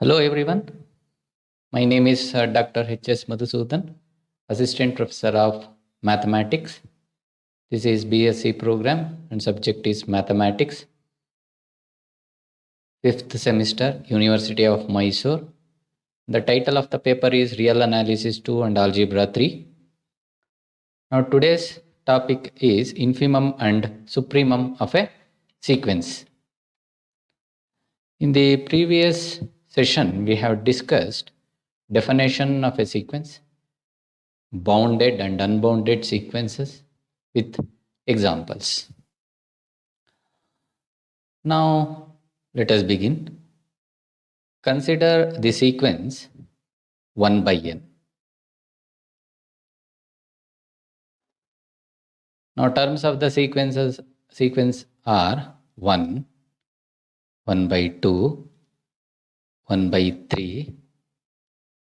Hello everyone, my name is Dr. H.S. Madhusudan, Assistant Professor of Mathematics. This is BSc program and subject is Mathematics, 5th semester, University of Mysore. The title of the paper is Real Analysis 2 and Algebra 3. Now today's topic is infimum and supremum of a sequence. In the previous session, we have discussed definition of a sequence, bounded and unbounded sequences with examples. Now, let us begin. Consider the sequence 1 by n. Now, terms of the sequence are 1, 1 by 2, 1 by 3,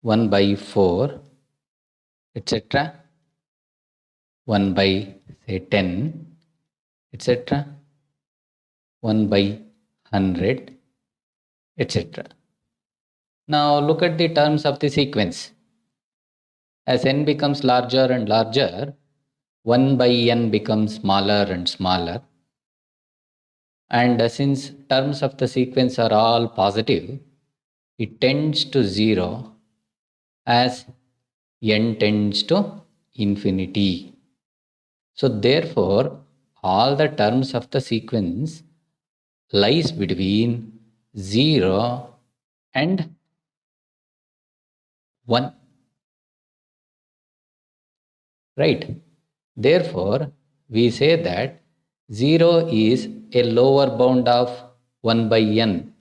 1 by 4, etc. 1 by say 10, etc. 1 by 100, etc. Now look at the terms of the sequence. As n becomes larger and larger, 1 by n becomes smaller and smaller. And since terms of the sequence are all positive, it tends to 0 as n tends to infinity. So therefore, all the terms of the sequence lies between 0 and 1. Right? Therefore, we say that 0 is a lower bound of 1 by n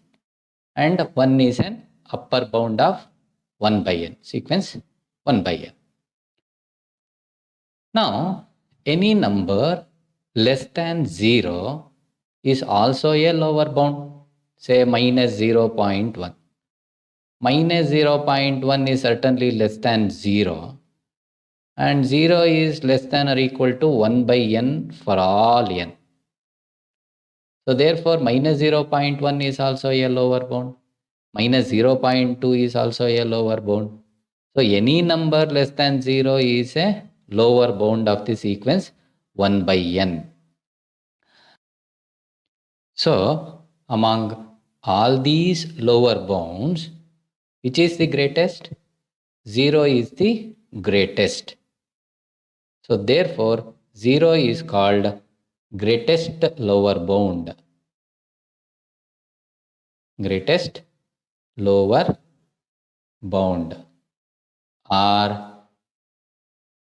and 1 is an upper bound of 1 by n, sequence 1 by n. Now, any number less than 0 is also a lower bound, say minus 0.1. Minus 0.1 is certainly less than 0, and 0 is less than or equal to 1 by n for all n. So therefore, minus 0.1 is also a lower bound. Minus 0.2 is also a lower bound. So any number less than 0 is a lower bound of the sequence 1 by n. So among all these lower bounds, which is the greatest? 0 is the greatest. So therefore, 0 is called greatest lower bound. Greatest lower bound or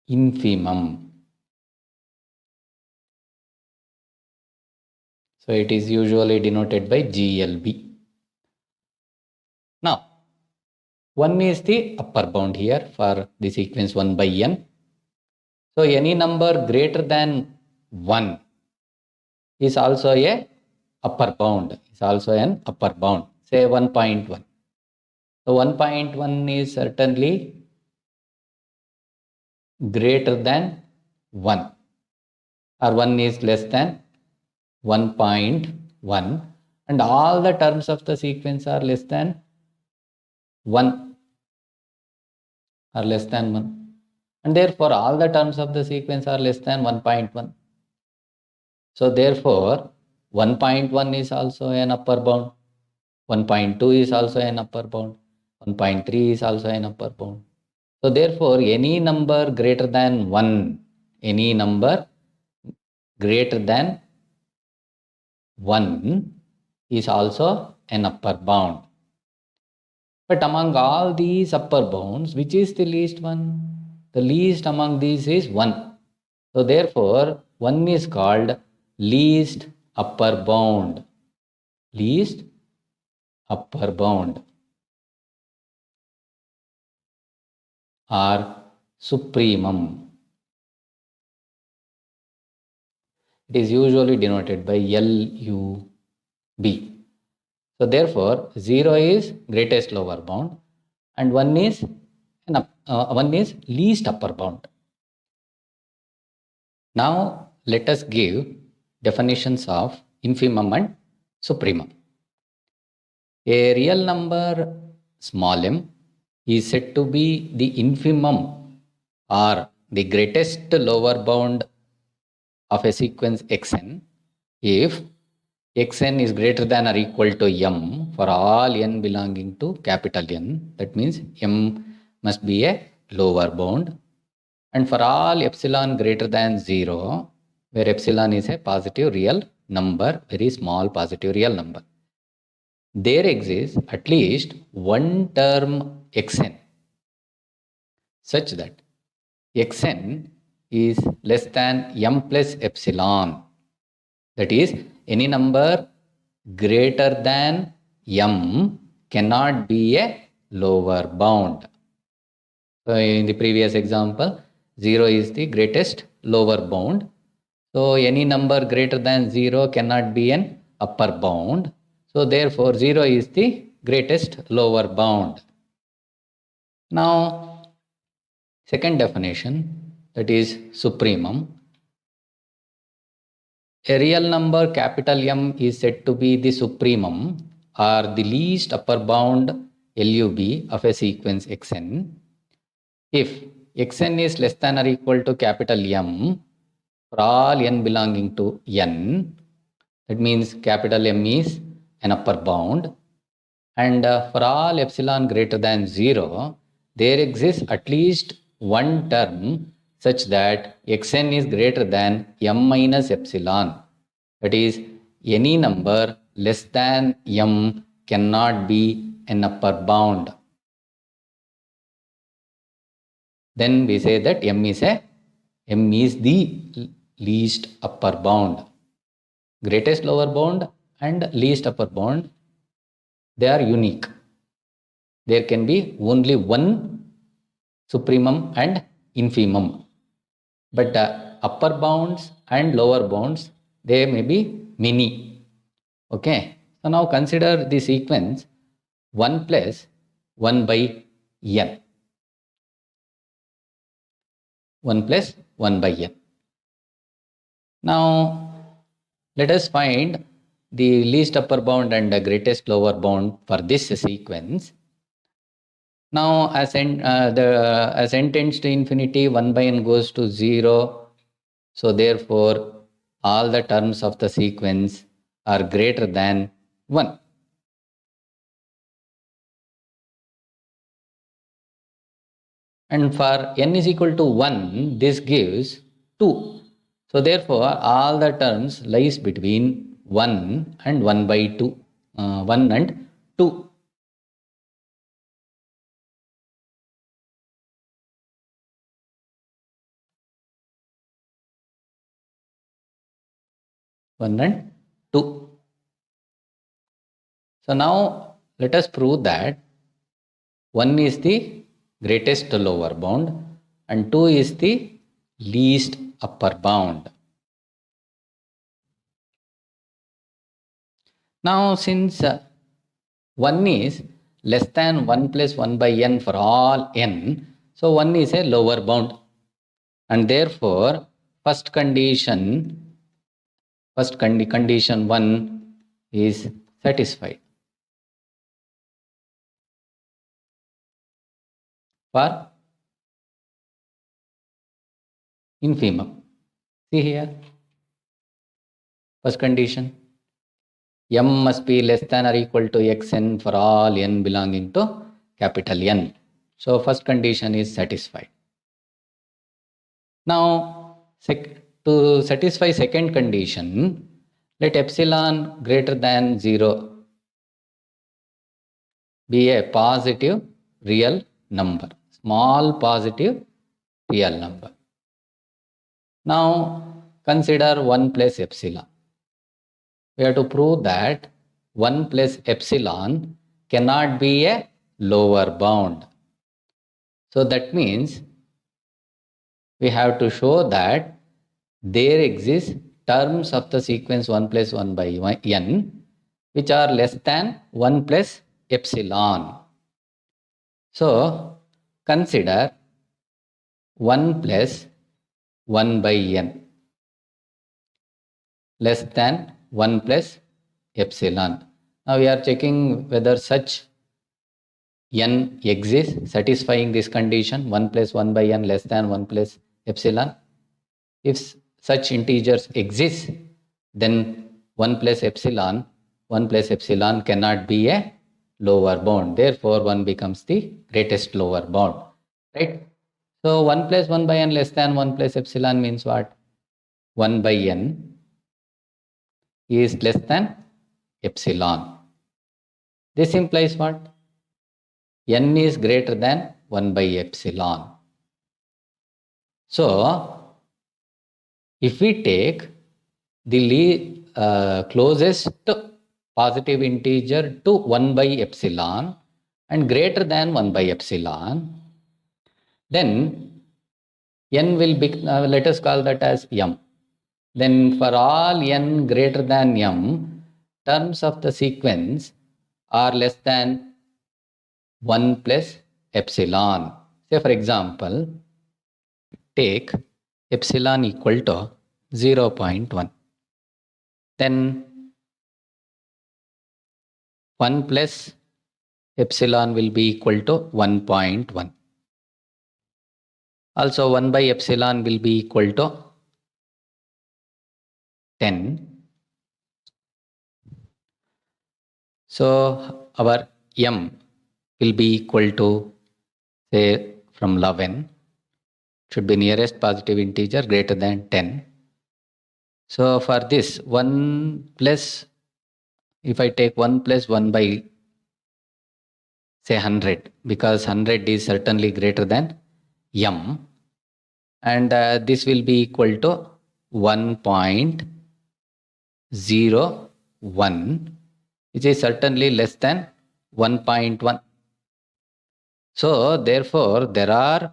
infimum. So it is usually denoted by GLB. Now, 1 is the upper bound here for the sequence 1 by n. So any number greater than 1 is also a upper bound, is also an upper bound, say 1.1. So 1.1 is certainly greater than 1, or 1 is less than 1.1, and all the terms of the sequence are less than 1, or less than 1, and therefore all the terms of the sequence are less than 1.1. So therefore 1.1 is also an upper bound, 1.2 is also an upper bound, 1.3 is also an upper bound. So therefore any number greater than 1, any number greater than 1 is also an upper bound. But among all these upper bounds, which is the least one? The least among these is 1. So therefore, 1 is called least upper bound. Least upper bound or supremum. It is usually denoted by LUB. So therefore, 0 is greatest lower bound and 1 is least upper bound. Now let us give definitions of infimum and supremum. A real number small m is said to be the infimum or the greatest lower bound of a sequence xn if xn is greater than or equal to m for all n belonging to capital N. That means m must be a lower bound. And for all epsilon greater than 0, where epsilon is a positive real number, very small positive real number, there exists at least one term xn such that xn is less than m plus epsilon. That is, any number greater than m cannot be a lower bound. So in the previous example, 0 is the greatest lower bound. So any number greater than 0 cannot be an upper bound. So therefore 0 is the greatest lower bound. Now second definition, that is supremum. A real number capital M is said to be the supremum or the least upper bound LUB of a sequence xn if xn is less than or equal to capital M for all n belonging to n. That means capital M is an upper bound, and for all epsilon greater than 0, there exists at least one term such that xn is greater than m minus epsilon. That is, any number less than m cannot be an upper bound. Then we say that m is the least upper bound. Greatest lower bound and least upper bound, they are unique. There can be only one supremum and infimum. But upper bounds and lower bounds, they may be many. Okay. So now consider the sequence 1 plus 1 by n. 1 plus 1 by n. Now let us find the least upper bound and the greatest lower bound for this sequence. Now as n tends to infinity, 1 by n goes to 0. So therefore all the terms of the sequence are greater than 1. And for n is equal to 1, this gives 2. So therefore all the terms lies between 1 and 1 by 2. 1 and 2. 1 and 2. So now let us prove that 1 is the greatest lower bound and 2 is the least upper bound. Now since 1 is less than 1 plus 1 by n for all n, so 1 is a lower bound, and therefore condition 1 is satisfied. For infimum, see here, first condition, m must be less than or equal to xn for all n belonging to capital N. So first condition is satisfied. Now to satisfy second condition, let epsilon greater than 0 be a positive real number, small positive real number. Now consider 1 plus epsilon. We have to prove that 1 plus epsilon cannot be a lower bound. So that means we have to show that there exist terms of the sequence 1 plus 1 by n which are less than 1 plus epsilon. So consider 1 plus 1 by n less than 1 plus epsilon. Now we are checking whether such n exists satisfying this condition 1 plus 1 by n less than 1 plus epsilon. If such integers exist, then 1 plus epsilon cannot be a lower bound. Therefore, 1 becomes the greatest lower bound. Right? So 1 plus 1 by n less than 1 plus epsilon means what? 1 by n is less than epsilon. This implies what? N is greater than 1 by epsilon. So, if we take the closest positive integer to 1 by epsilon and greater than 1 by epsilon, then n will be, let us call that as m. Then for all n greater than m, terms of the sequence are less than 1 plus epsilon. Say for example, take epsilon equal to 0.1. Then 1 plus epsilon will be equal to 1.1. Also 1 by epsilon will be equal to 10. So our m will be equal to, say, from 11, should be nearest positive integer greater than 10. So for this 1 plus, if I take 1 plus 1 by, say, 100, because 100 is certainly greater than m, and this will be equal to 1.01, which is certainly less than 1.1. So therefore there are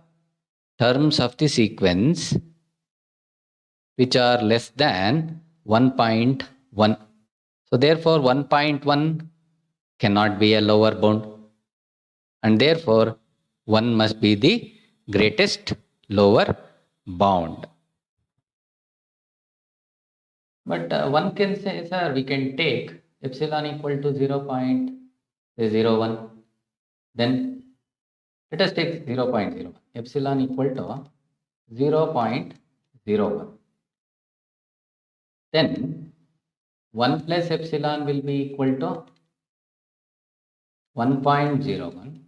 terms of the sequence which are less than 1.1. So therefore 1.1 cannot be a lower bound, and therefore 1 must be the greatest lower bound. But one can say, sir, we can take epsilon equal to 0.01. Then let us take 0.01. Epsilon equal to 0.01. Then 1 plus epsilon will be equal to 1.01,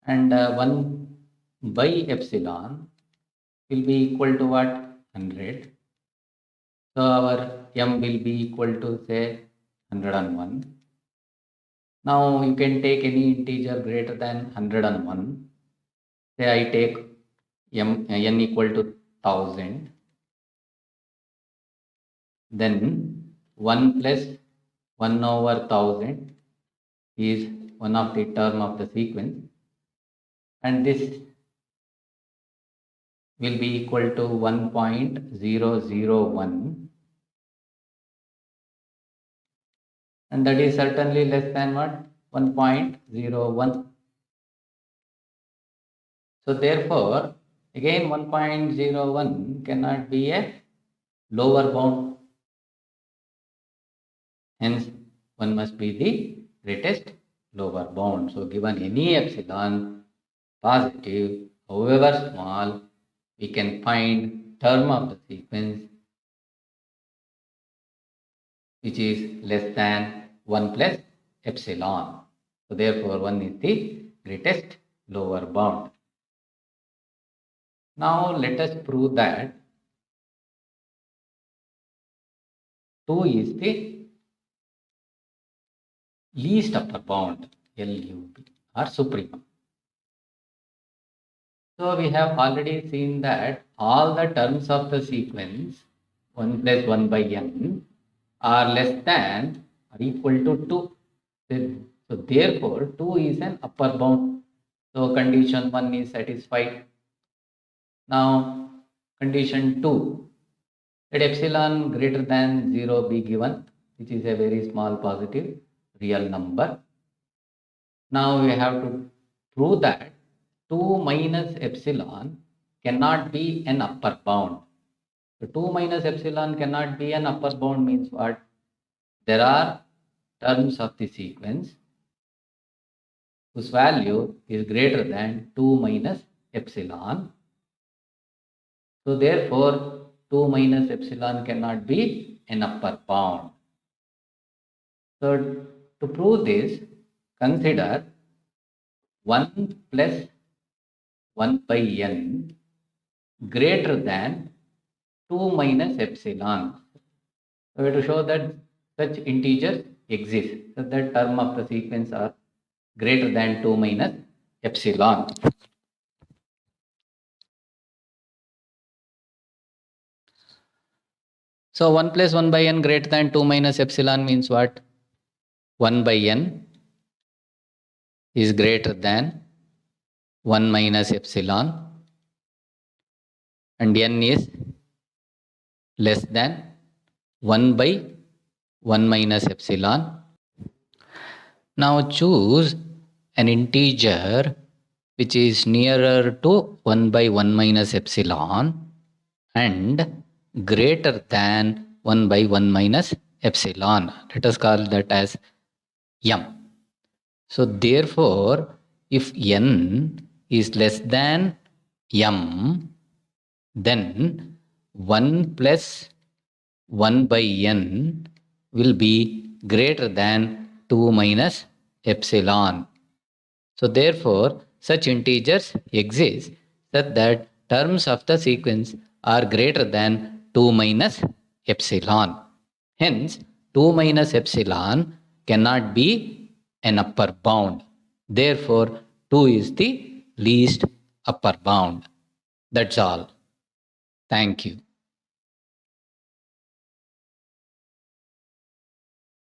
and 1 by epsilon will be equal to what? 100. So our m will be equal to, say, 101. Now you can take any integer greater than 101. Say I take n equal to 1000. Then 1 plus 1 over 1000 is one of the term of the sequence, and this will be equal to 1.001, and that is certainly less than what? 1.01. So therefore again 1.01 cannot be a lower bound, hence 1 must be the greatest lower bound. So given any epsilon positive, however small, we can find term of the sequence which is less than 1 plus epsilon. So therefore 1 is the greatest lower bound. Now let us prove that 2 is the least upper bound, LUB, or supremum. So we have already seen that all the terms of the sequence 1 plus 1 by n are less than or equal to 2. So therefore 2 is an upper bound. So condition 1 is satisfied. Now condition 2, let epsilon greater than 0 be given, which is a very small positive real number. Now we have to prove that 2 minus epsilon cannot be an upper bound. So 2 minus epsilon cannot be an upper bound means what? There are terms of the sequence whose value is greater than 2 minus epsilon. So therefore, 2 minus epsilon cannot be an upper bound. So to prove this, consider 1 plus 1 by n greater than 2 minus epsilon. So we have to show that such integers exist. So that term of the sequence are greater than 2 minus epsilon. So 1 plus 1 by n greater than 2 minus epsilon means what? 1 by n is greater than 1 minus epsilon and n is less than 1 by 1 minus epsilon. Now choose an integer which is nearer to 1 by 1 minus epsilon and greater than 1 by 1 minus epsilon. Let us call that as m. So therefore, if n is less than m, then 1 plus 1 by n will be greater than 2 minus epsilon. So therefore, such integers exist such that terms of the sequence are greater than 2 minus epsilon. Hence, 2 minus epsilon cannot be an upper bound. Therefore, 2 is the least upper bound. That's all. Thank you.